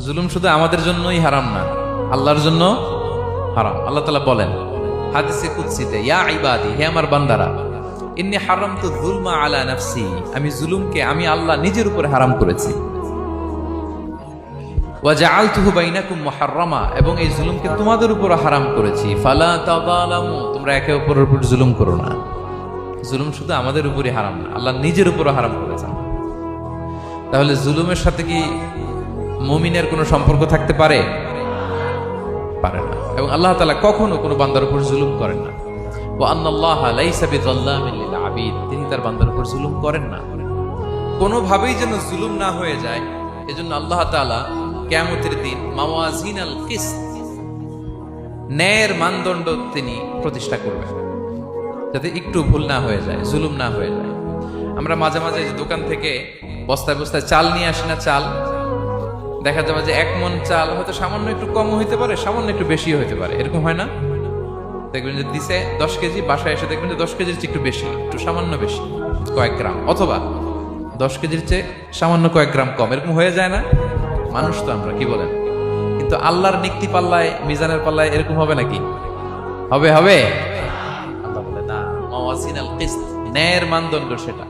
জুলুম শুধু আমাদের জন্যই হারাম না, আল্লাহর জন্য হারাম। আল্লাহ তাআলা বলেন হাদিসে কুদসিতে, ইয়া ইবাদি, হে আমার বান্দারা, ইন্নী হারামতু যুলমা আলা নাফসি, আমি জুলুমকে আমি আল্লাহ নিজের উপরে হারাম করেছি। ওয়া জাআলতুহু বাইনাকুম মুহাররামা, এবং এই জুলুমকে তোমাদের উপর হারাম করেছি। ফালা তাযালামু, তোমরা একে অপরের উপর জুলুম করো না। জুলুম শুধু আমাদের উপরই হারাম না, আল্লাহ নিজের উপরও হারাম করেছেন। তাহলে জুলুমের সাথে কি মুমিনের কোনো সম্পর্ক থাকতে পারে? পারে না। এবং আল্লাহ তাআলা কখনো কোনো বান্দার উপর জুলুম করেন না। ওয়া আন্নাল্লাহা লাইসা বিযাল্লামিন লিল আবিদ, তিনি তার বান্দার উপর জুলুম করেন না। কোনোভাবেই যেন জুলুম না হয়ে যায়, এজন্য আল্লাহ তাআলা কিয়ামতের দিন মাওয়াজিনাল কিসত, ন্যায়ের মানদণ্ড তিনি প্রতিষ্ঠা করবেন, যাতে একটু ভুল না হয়ে যায়, জুলুম না হয়ে যায়। আমরা মাঝে মাঝে যে দোকান থেকে বস্তায় বস্তায় চাল নিয়ে আসি না, চাল দেখা যাবে যে 1 মণ চাল হয়তো সামান্য একটু কম হইতে পারে, সামান্য একটু বেশিও হইতে পারে, এরকম হয় না? দেখবেন যে দিছে 10 কেজি, বাসায় এসে দেখবেন যে 10 কেজির চেয়ে একটু বেশি, একটু সামান্য বেশি কয়েক গ্রাম, অথবা 10 কেজির চেয়ে সামান্য কয়েক গ্রাম কম, এরকম হয়ে যায় না? মানুষ তো আমরা, কি বলেন? কিন্তু আল্লাহর নিক্তি পাল্লায়, মিজানের পাল্লায় এরকম হবে নাকি? হবে? হবে? আল্লাহ বলে না, মাওয়াজিনাল কিসত, ন্যায়ের মানদণ্ড সেটা।